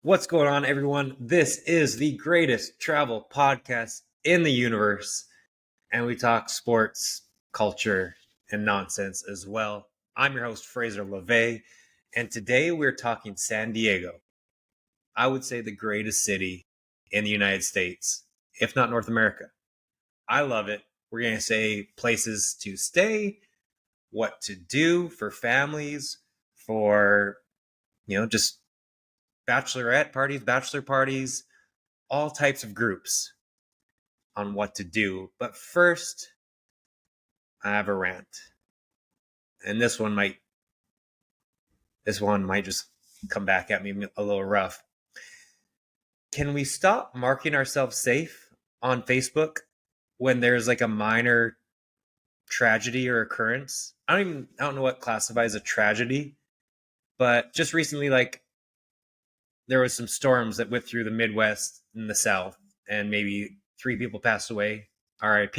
What's going on, everyone? This is the greatest travel podcast in the universe, and we talk sports, culture, and nonsense as well. I'm your host, Fraser Laveay, and today we're talking San Diego. I would say the greatest city in the United States, if not North America. I love it. We're going to say places to stay, what to do for families, for, just bachelorette parties, bachelor parties, all types of groups on what to do. But first, I have a rant. And this one might just come back at me a little rough. Can we stop marking ourselves safe on Facebook when there's like a minor tragedy or occurrence? I don't know what classifies a tragedy, but just recently, like, there was some storms that went through the Midwest and the South, and maybe 3 people passed away. RIP.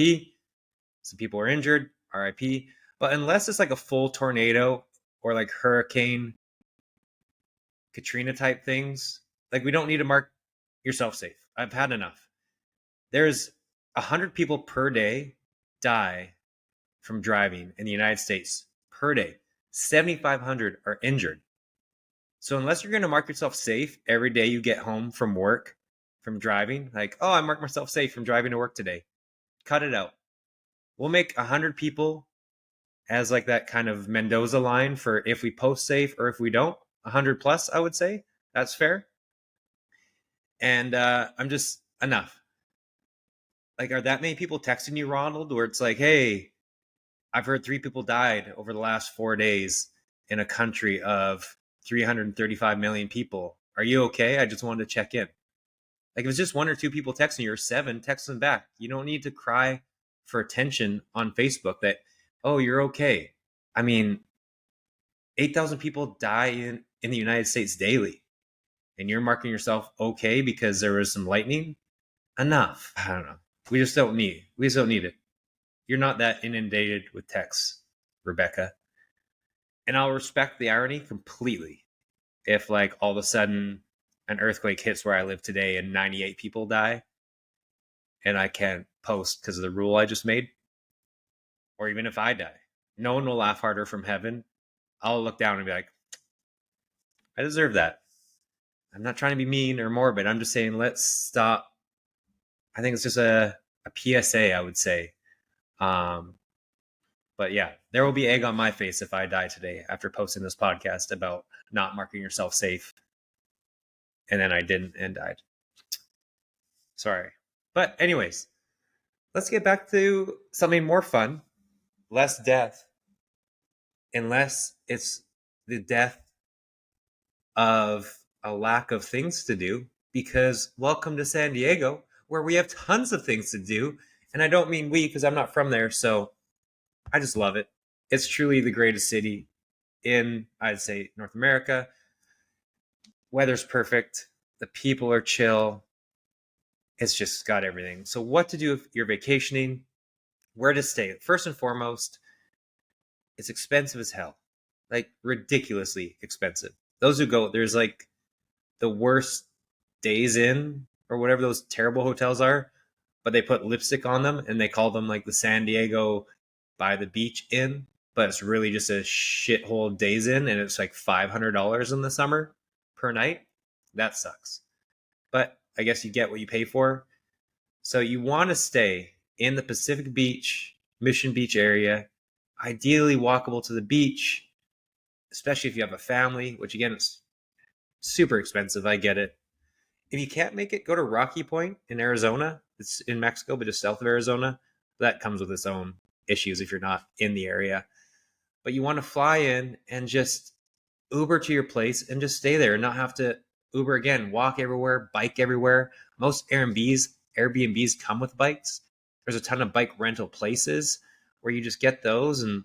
Some people were injured. RIP. But unless it's like a full tornado or like Hurricane Katrina type things, like, we don't need to mark yourself safe. I've had enough. There's 100 people per day die from driving in the United States per day. 7,500 are injured. So unless you're going to mark yourself safe every day you get home from work, from driving, like, oh, I marked myself safe from driving to work today, cut it out. We'll make 100 people as like that kind of Mendoza line for if we post safe or if we don't. 100 plus, I would say. That's fair. And I'm just enough. Like, are that many people texting you, Ronald, where it's like, hey, I've heard 3 people died over the last 4 days in a country of 335 million people. Are you okay? I just wanted to check in. Like, if it's just 1 or 2 people texting you, or 7, text them back. You don't need to cry for attention on Facebook that, oh, you're okay. I mean, 8,000 people die in the United States daily, and you're marking yourself okay because there was some lightning? Enough. I don't know. We just don't need it. You're not that inundated with texts, Rebecca. And I'll respect the irony completely if, like, all of a sudden an earthquake hits where I live today and 98 people die and I can't post because of the rule I just made. Or even if I die, no one will laugh harder from heaven. I'll look down and be like, I deserve that. I'm not trying to be mean or morbid. I'm just saying, let's stop. I think it's just a PSA, I would say. But yeah, there will be egg on my face if I die today after posting this podcast about not marking yourself safe. And then I didn't and died. Sorry. But anyways, let's get back to something more fun, less death, unless it's the death of a lack of things to do, because welcome to San Diego, where we have tons of things to do. And I don't mean we, because I'm not from there, so I just love it. It's truly the greatest city in, I'd say, North America. Weather's perfect. The people are chill. It's just got everything. So what to do if you're vacationing, where to stay. First and foremost, it's expensive as hell. Like, ridiculously expensive. Those who go, there's like the worst Days Inn or whatever those terrible hotels are, but they put lipstick on them and they call them like the San Diego by the beach inn, but it's really just a shithole Days Inn, and it's like $500 in the summer per night. That sucks. But I guess you get what you pay for. So you want to stay in the Pacific Beach, Mission Beach area, ideally walkable to the beach, especially if you have a family, which again is super expensive. I get it. If you can't make it, go to Rocky Point in Arizona. It's in Mexico, but just south of Arizona. That comes with its own issues if you're not in the area. But you want to fly in and just Uber to your place and just stay there and not have to Uber again, walk everywhere, bike everywhere. Most Airbnbs come with bikes. There's a ton of bike rental places where you just get those and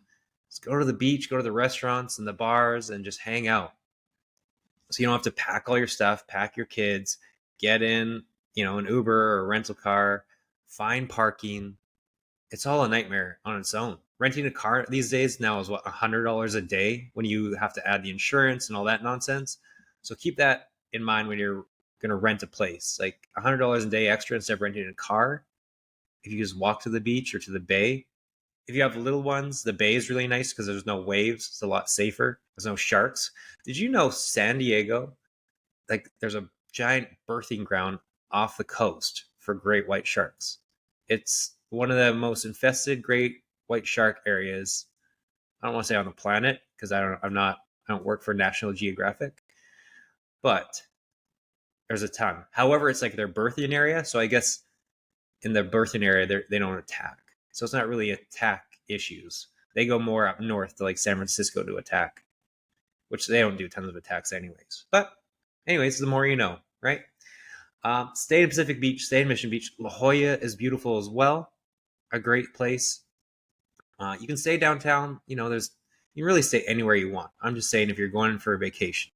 just go to the beach, go to the restaurants and the bars and just hang out. So you don't have to pack all your stuff, pack your kids, get in, an Uber or a rental car, find parking. It's all a nightmare on its own. Renting a car these days now is $100 a day when you have to add the insurance and all that nonsense. So keep that in mind when you're going to rent a place. Like $100 a day extra instead of renting a car. If you just walk to the beach or to the bay. If you have little ones, the bay is really nice because there's no waves. It's a lot safer. There's no sharks. Did you know San Diego, like there's a giant birthing ground off the coast for great white sharks? It's one of the most infested great white shark areas. I don't want to say on the planet because I don't work for National Geographic, but there's a ton. However, it's like their birthing area, so I guess in the birthing area they don't attack. So it's not really attack issues. They go more up north to like San Francisco to attack, which they don't do tons of attacks anyways. But anyways, the more you know, right? Stay in Pacific Beach, stay in Mission Beach. La Jolla is beautiful as well. A great place. You can stay downtown. You know, you can really stay anywhere you want. I'm just saying if you're going for a vacation,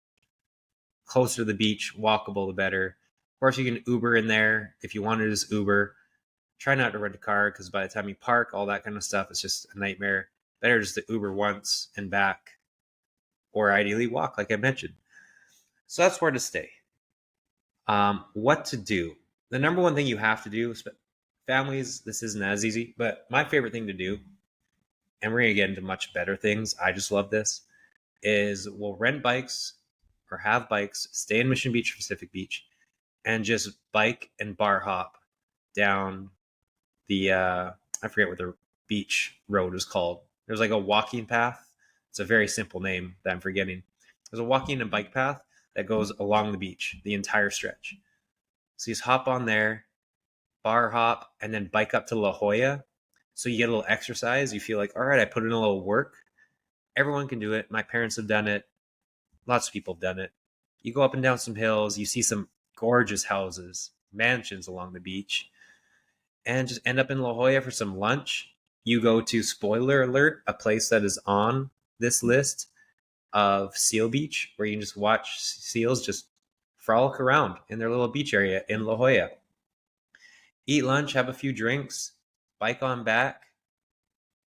closer to the beach, walkable, the better. Of course, you can Uber in there if you want to just Uber. Try not to rent a car because by the time you park, all that kind of stuff, it's just a nightmare. Better just to Uber once and back, or ideally walk, like I mentioned. So that's where to stay. What to do? The number one thing you have to do, families, this isn't as easy, but my favorite thing to do, and we're going to get into much better things, I just love this, is we'll rent bikes or have bikes, stay in Mission Beach, Pacific Beach, and just bike and bar hop down the, I forget what the beach road is called. There's like a walking path. It's a very simple name that I'm forgetting. There's a walking and bike path that goes along the beach, the entire stretch. So you just hop on there, bar hop, and then bike up to La Jolla. So you get a little exercise. You feel like, all right, I put in a little work. Everyone can do it. My parents have done it. Lots of people have done it. You go up and down some hills. You see some gorgeous houses, mansions along the beach, and just end up in La Jolla for some lunch. You go to, spoiler alert, a place that is on this list of Seal Beach, where you can just watch seals just frolic around in their little beach area in La Jolla. Eat lunch, have a few drinks, bike on back.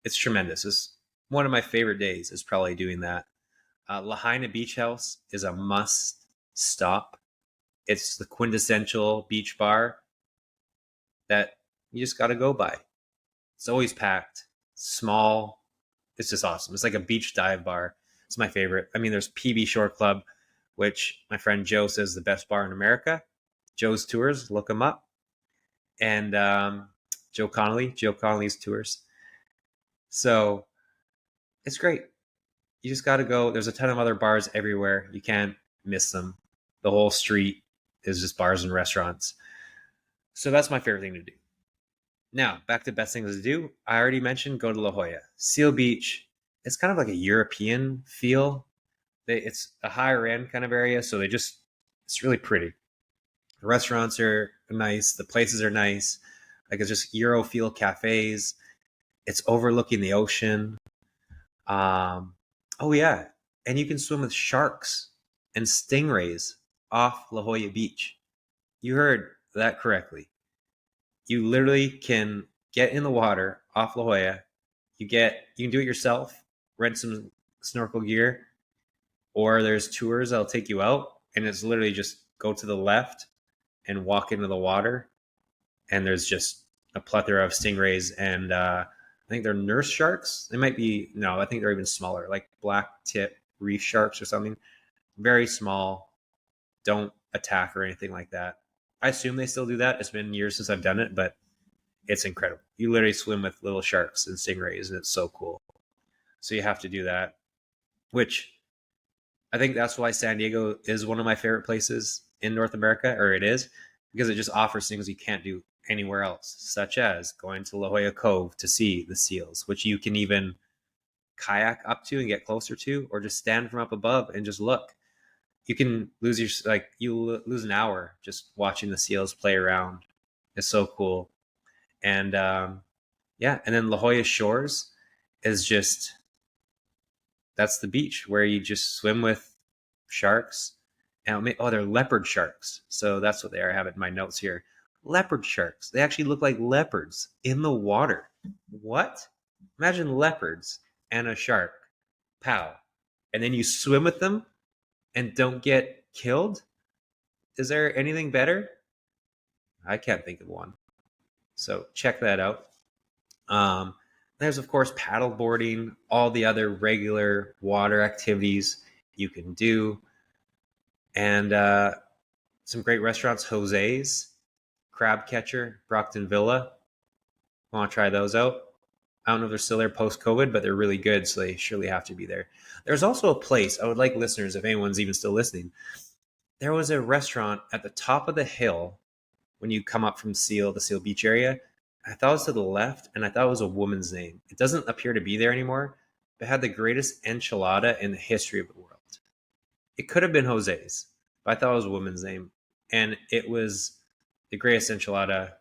It's tremendous. It's one of my favorite days is probably doing that. Lahaina Beach House is a must stop. It's the quintessential beach bar that you just got to go by. It's always packed, small. It's just awesome. It's like a beach dive bar. It's my favorite. I mean, there's PB Shore Club, which my friend Joe says is the best bar in America. Joe's Tours, look him up. And Joe Connolly's Tours. So it's great. You just got to go. There's a ton of other bars everywhere. You can't miss them. The whole street is just bars and restaurants. So that's my favorite thing to do. Now, back to best things to do. I already mentioned go to La Jolla. Seal Beach, it's kind of like a European feel. It's a higher end kind of area, so it's really pretty. The restaurants are nice. The places are nice. Like it's just Euro feel cafes. It's overlooking the ocean. Oh yeah, and you can swim with sharks and stingrays off La Jolla Beach. You heard that correctly. You literally can get in the water off La Jolla. You can do it yourself, rent some snorkel gear, or there's tours that'll take you out, and it's literally just go to the left and walk into the water, and there's just a plethora of stingrays, and I think they're nurse sharks. They might be, no, I think they're even smaller, like black tip reef sharks or something. Very small, don't attack or anything like that. I assume they still do that. It's been years since I've done it, but it's incredible. You literally swim with little sharks and stingrays, and it's so cool. So you have to do that, which I think that's why San Diego is one of my favorite places in North America, or it is, because it just offers things you can't do anywhere else, such as going to La Jolla Cove to see the seals, which you can even kayak up to and get closer to, or just stand from up above and just look. You can you lose an hour just watching the seals play around. It's so cool. And yeah, and then La Jolla Shores is just, that's the beach where you just swim with sharks. And they're leopard sharks. So that's what they are. I have it in my notes here. Leopard sharks. They actually look like leopards in the water. What? Imagine leopards and a shark. Pow. And then you swim with them and don't get killed. Is there anything better? I can't think of one. So check that out. Um, there's, of course, paddle boarding, all the other regular water activities you can do, and some great restaurants. Jose's, Crab Catcher, Brockton Villa. I want to try those out. I don't know if they're still there post COVID, but they're really good, so they surely have to be there. There's also a place I would like listeners, if anyone's even still listening. There was a restaurant at the top of the hill when you come up from the Seal Beach area. I thought it was to the left, and I thought it was a woman's name. It doesn't appear to be there anymore, but it had the greatest enchilada in the history of the world. It could have been Jose's, but I thought it was a woman's name. And it was the greatest enchilada,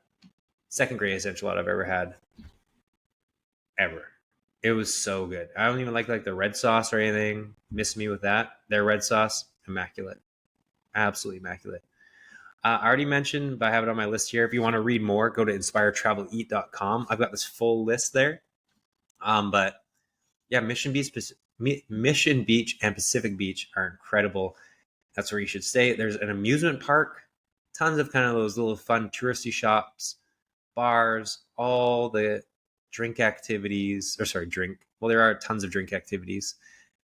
second greatest enchilada I've ever had, ever. It was so good. I don't even like the red sauce or anything. Miss me with that. Their red sauce, immaculate. Absolutely immaculate. I already mentioned, but I have it on my list here. If you want to read more, go to inspiretraveleat.com. I've got this full list there. But yeah, Mission Beach and Pacific Beach are incredible. That's where you should stay. There's an amusement park, tons of kind of those little fun touristy shops, bars, all the drink activities, or sorry, drink. Well, there are tons of drink activities,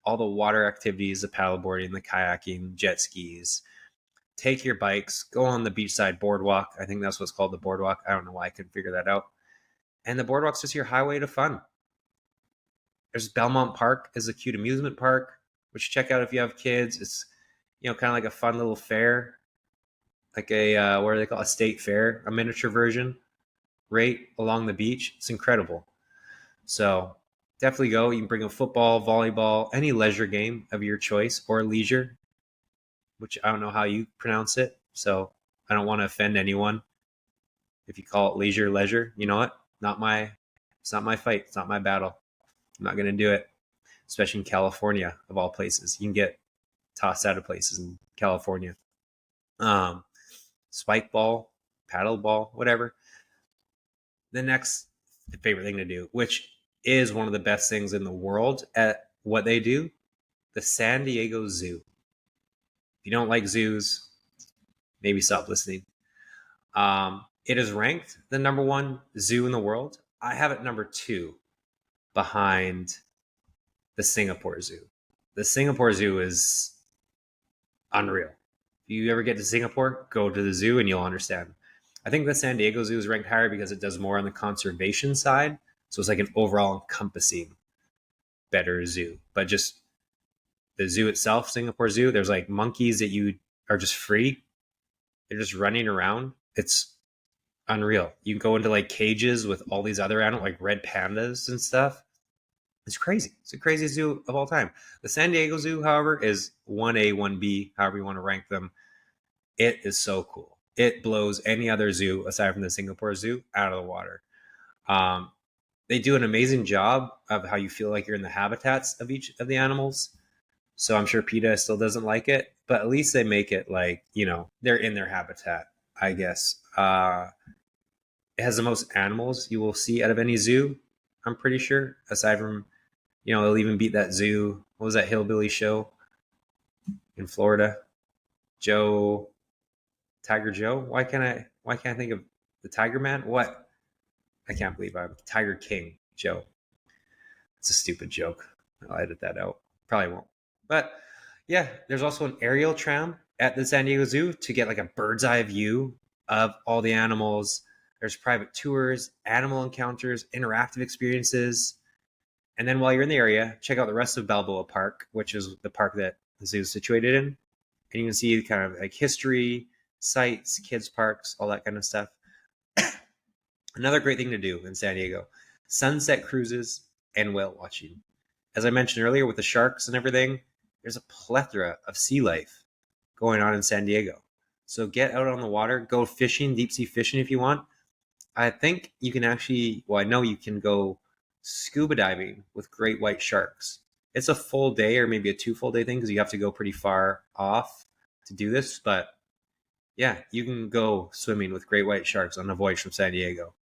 all the water activities, the paddleboarding, the kayaking, jet skis. Take your bikes, go on the beachside boardwalk. I think that's what's called, the boardwalk. I don't know why I couldn't figure that out. And the boardwalk's just your highway to fun. There's Belmont Park is a cute amusement park, which check out if you have kids. It's, kind of like a fun little fair, like a what do they call a state fair, a miniature version, right along the beach. It's incredible. So definitely go. You can bring a football, volleyball, any leisure game of your choice, or leisure, which I don't know how you pronounce it. So I don't want to offend anyone. If you call it leisure, you know what? It's not my fight. It's not my battle. I'm not going to do it, especially in California, of all places. You can get tossed out of places in California. Spike ball, paddle ball, whatever. The next favorite thing to do, which is one of the best things in the world at what they do, the San Diego Zoo. If you don't like zoos, maybe stop listening. It is ranked the number one zoo in the world. I have it number 2 behind the Singapore Zoo. The Singapore Zoo is unreal. If you ever get to Singapore, go to the zoo and you'll understand. I think the San Diego Zoo is ranked higher because it does more on the conservation side. So it's like an overall encompassing better zoo. But just the zoo itself, Singapore Zoo, there's like monkeys that you are just free. They're just running around. It's unreal. You can go into like cages with all these other animals, like red pandas and stuff. It's crazy. It's the craziest zoo of all time. The San Diego Zoo, however, is 1A, 1B, however you want to rank them. It is so cool. It blows any other zoo aside from the Singapore Zoo out of the water. They do an amazing job of how you feel like you're in the habitats of each of the animals. So I'm sure PETA still doesn't like it, but at least they make it like, they're in their habitat, I guess. It has the most animals you will see out of any zoo, I'm pretty sure, aside from, they'll even beat that zoo. What was that hillbilly show in Florida? Tiger Joe? Why can't I think of the Tiger Man? What? I can't believe I'm Tiger King Joe. It's a stupid joke. I'll edit that out. Probably won't. But yeah, there's also an aerial tram at the San Diego Zoo to get like a bird's eye view of all the animals. There's private tours, animal encounters, interactive experiences. And then while you're in the area, check out the rest of Balboa Park, which is the park that the zoo is situated in. And you can see kind of like history, sites, kids parks, all that kind of stuff. Another great thing to do in San Diego, sunset cruises and whale watching. As I mentioned earlier with the sharks and everything, there's a plethora of sea life going on in San Diego. So get out on the water, go fishing, deep sea fishing if you want. I think you can actually, I know you can go scuba diving with great white sharks. It's a full day or maybe a 2 full day thing because you have to go pretty far off to do this. But yeah, you can go swimming with great white sharks on a voyage from San Diego.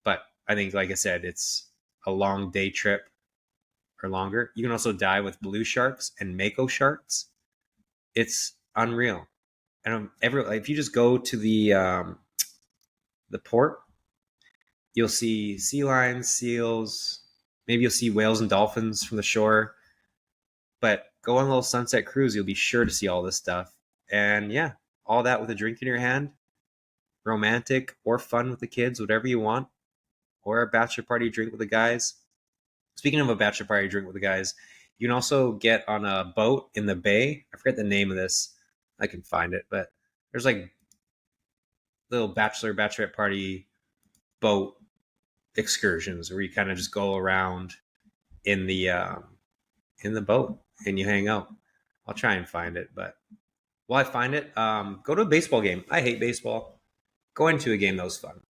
But I think, like I said, it's a long day trip or longer. You can also dive with blue sharks and mako sharks. It's unreal. And if you just go to the port, you'll see sea lions, seals, maybe you'll see whales and dolphins from the shore. But go on a little sunset cruise, you'll be sure to see all this stuff. And yeah, all that with a drink in your hand, romantic or fun with the kids, whatever you want, or a bachelor party drink with the guys. Speaking of a bachelor party drink with the guys, you can also get on a boat in the bay. I forget the name of this. I can find it, but there's like little bachelorette party boat excursions where you kind of just go around in the boat and you hang out. I'll try and find it, but while I find it, go to a baseball game. I hate baseball. Going to a game that was fun.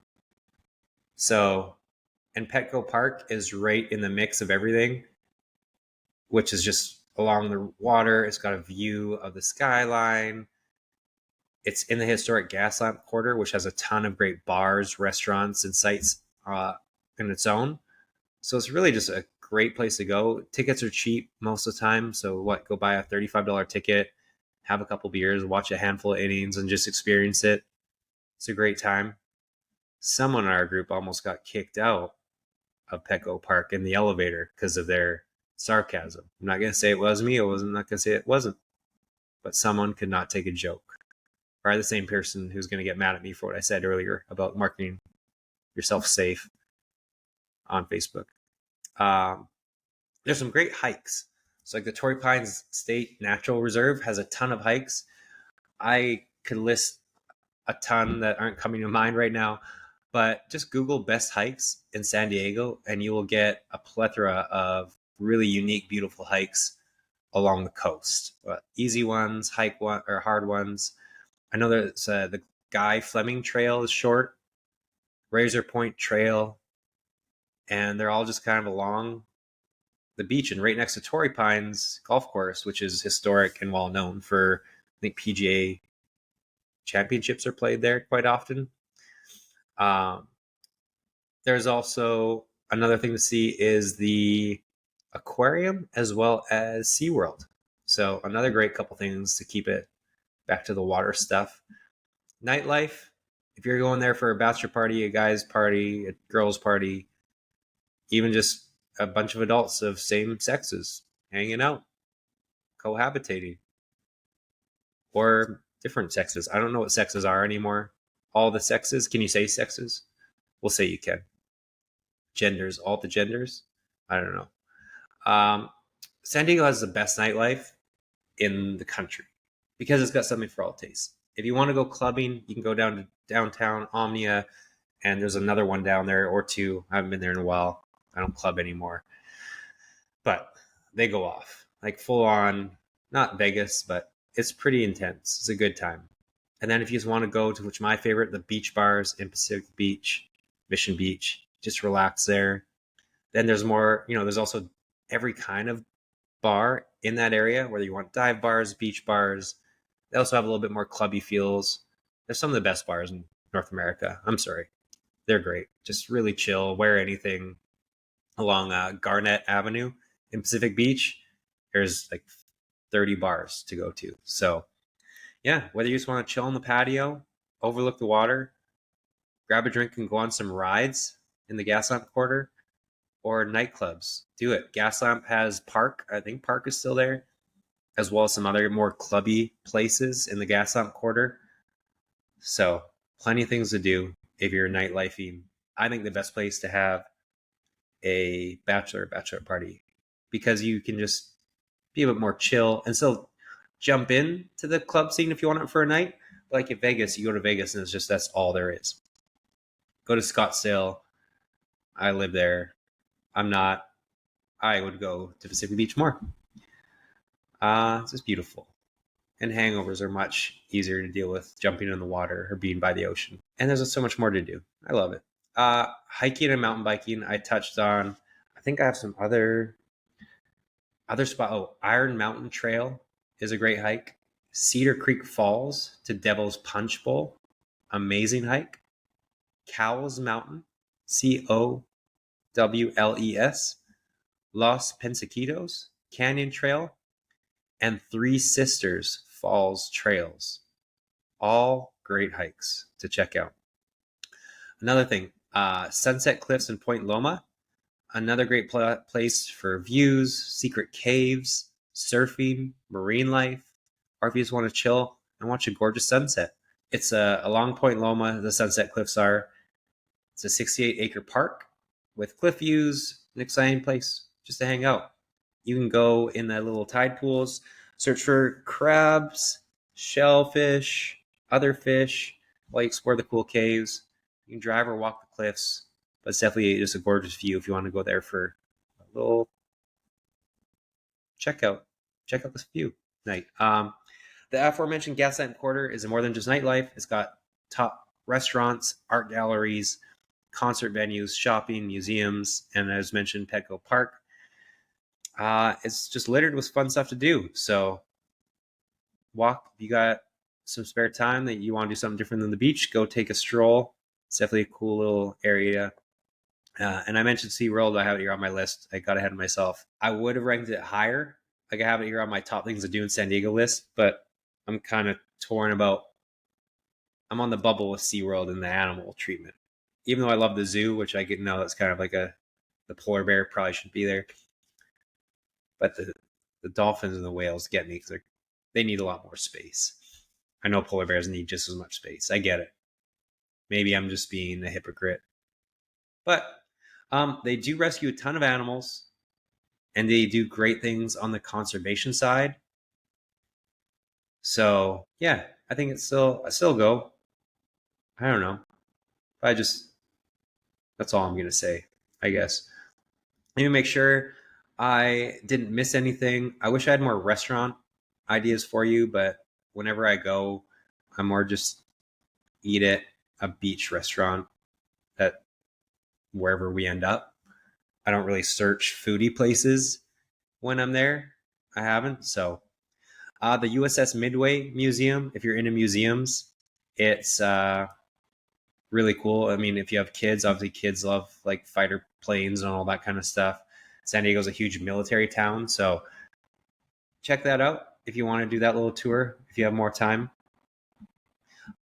So, and Petco Park is right in the mix of everything, which is just along the water. It's got a view of the skyline. It's in the historic Gaslamp Quarter, which has a ton of great bars, restaurants, and sites in its own. So it's really just a great place to go. Tickets are cheap most of the time. So go buy a $35 ticket, have a couple beers, watch a handful of innings, and just experience it. It's a great time. Someone in our group almost got kicked out of Petco Park in the elevator because of their sarcasm. I'm not going to say it was me. I'm not going to say it wasn't. But someone could not take a joke. Probably the same person who's going to get mad at me for what I said earlier about marketing yourself safe on Facebook. There's some great hikes. So like the Torrey Pines State Natural Reserve has a ton of hikes. I could list a ton that aren't coming to mind right now, but just Google best hikes in San Diego and you will get a plethora of really unique, beautiful hikes along the coast. Easy ones, hard ones. I know there's the Guy Fleming Trail is short, Razor Point Trail, and they're all just kind of along the beach and right next to Torrey Pines Golf Course, which is historic and well known for, I think, PGA championships are played there quite often. There's also another thing to see is the aquarium as well as SeaWorld. So another great couple things to keep it back to the water stuff. Nightlife, if you're going there for a bachelor party, a guy's party, a girl's party, even just a bunch of adults of same sexes hanging out, cohabitating, or different sexes. I don't know what sexes are anymore. All the sexes. Can you say sexes? We'll say you can. Genders, all the genders. I don't know. San Diego has the best nightlife in the country because it's got something for all tastes. If you want to go clubbing, you can go down to downtown Omnia, and there's another one down there or two. I haven't been there in a while. I don't club anymore, but they go off like full on, not Vegas, but it's pretty intense. It's a good time. And then if you just want to go to, which my favorite, the beach bars in Pacific Beach, Mission Beach, just relax there. Then there's more, there's also every kind of bar in that area, whether you want dive bars, beach bars. They also have a little bit more clubby feels. They're some of the best bars in North America. I'm sorry. They're great. Just really chill, wear anything. Along Garnett Avenue in Pacific Beach, there's like 30 bars to go to. So yeah, whether you just want to chill on the patio, overlook the water, grab a drink and go on some rides in the Gaslamp Quarter, or nightclubs, do it. Gaslamp has Park. I think Park is still there, as well as some other more clubby places in the Gaslamp Quarter. So plenty of things to do if you're nightlifing. I think the best place to have a bachelor party because you can just be a bit more chill and still jump in to the club scene if you want it for a night. Like in Vegas, you go to Vegas and it's just that's all there is. Go to Scottsdale. I live there. I would go to Pacific Beach more. It's just beautiful. And hangovers are much easier to deal with jumping in the water or being by the ocean. And there's just so much more to do. I love it. Hiking and mountain biking, I touched on. I think I have some other spot. Oh, Iron Mountain Trail is a great hike. Cedar Creek Falls to Devil's Punch Bowl, amazing hike. Cowles Mountain, Cowles, Los Pensaquitos Canyon Trail, and Three Sisters Falls Trails. All great hikes to check out. Another thing, Sunset Cliffs in Point Loma. Another great place for views, secret caves, surfing, marine life, or if you just want to chill and watch a gorgeous sunset. It's along Point Loma, the Sunset Cliffs are. It's a 68-acre park with cliff views, an exciting place just to hang out. You can go in the little tide pools, search for crabs, shellfish, other fish, while you explore the cool caves. You can drive or walk the cliffs, but it's definitely just a gorgeous view if you want to go there for a little check out this view night. The aforementioned Gaslight and Porter is more than just nightlife. It's got top restaurants, art galleries, concert venues, shopping, museums, and as mentioned, Petco Park. It's just littered with fun stuff to do. So walk. If you got some spare time that you want to do something different than the beach, go take a stroll. It's definitely a cool little area. And I mentioned SeaWorld. I have it here on my list. I got ahead of myself. I would have ranked it higher. Like I have it here on my top things to do in San Diego list, but I'm kind of torn about. I'm on the bubble with SeaWorld and the animal treatment. Even though I love the zoo, which I get know that's kind of like the polar bear probably shouldn't be there. But the dolphins and the whales get me because they need a lot more space. I know polar bears need just as much space. I get it. Maybe I'm just being a hypocrite. But they do rescue a ton of animals, and they do great things on the conservation side. So yeah, I think I still go. I don't know. That's all I'm gonna say, I guess. Let me make sure I didn't miss anything. I wish I had more restaurant ideas for you, but whenever I go, I'm more just eat at a beach restaurant at wherever we end up. I don't really search foodie places when I'm there. I haven't. So the USS Midway Museum, if you're into museums, it's really cool. I mean, if you have kids, obviously kids love like fighter planes and all that kind of stuff. San Diego's a huge military town, so check that out if you want to do that little tour if you have more time.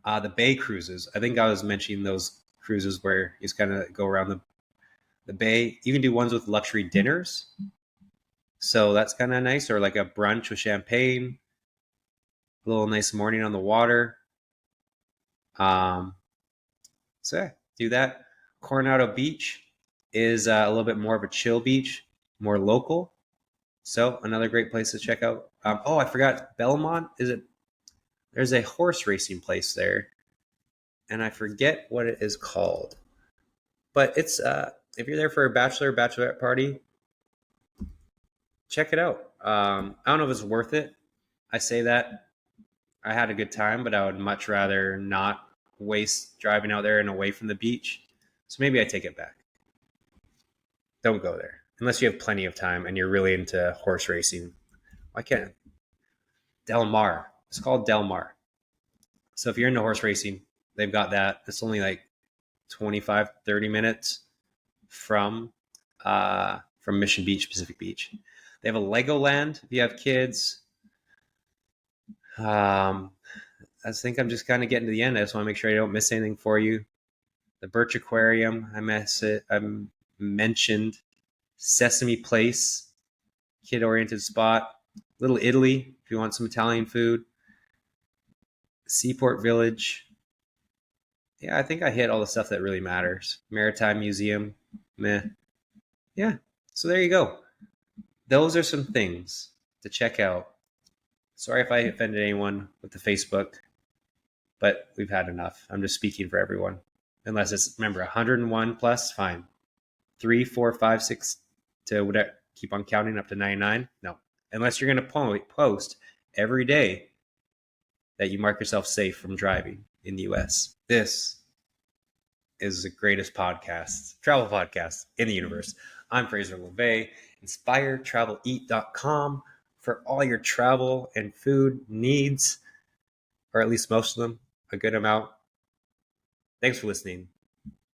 The bay cruises. I think I was mentioning those cruises where you just kind of go around the bay. You can do ones with luxury dinners, so that's kind of nice, or like a brunch with champagne, a little nice morning on the water. So yeah, do that. Coronado Beach is a little bit more of a chill beach, more local. So another great place to check out. I forgot Belmont. There's a horse racing place there, and I forget what it is called. But it's if you're there for a bachelorette party, check it out. I don't know if it's worth it. I say that I had a good time, but I would much rather not waste driving out there and away from the beach. So maybe I take it back. Don't go there unless you have plenty of time and you're really into horse racing. Why can't Del Mar? It's called Del Mar. So if you're into horse racing, they've got that. It's only like 25, 30 minutes from Mission Beach, Pacific Beach. They have a Legoland if you have kids. I think I'm just kind of getting to the end. I just want to make sure I don't miss anything for you. The Birch Aquarium, I mentioned. Sesame Place, kid-oriented spot. Little Italy, if you want some Italian food. Seaport Village. Yeah, I think I hit all the stuff that really matters. Maritime Museum, meh. Yeah, so there you go. Those are some things to check out. Sorry if I offended anyone with the Facebook, but we've had enough. I'm just speaking for everyone. Unless it's, remember, 101 plus, fine. 3, 4, 5, 6 to whatever, keep on counting up to 99. No, unless you're going to post every day that you mark yourself safe from driving in the US. This is the greatest travel podcast in the universe. I'm Fraser Laveay, inspiredtraveleat.com for all your travel and food needs, or at least most of them, a good amount. Thanks for listening.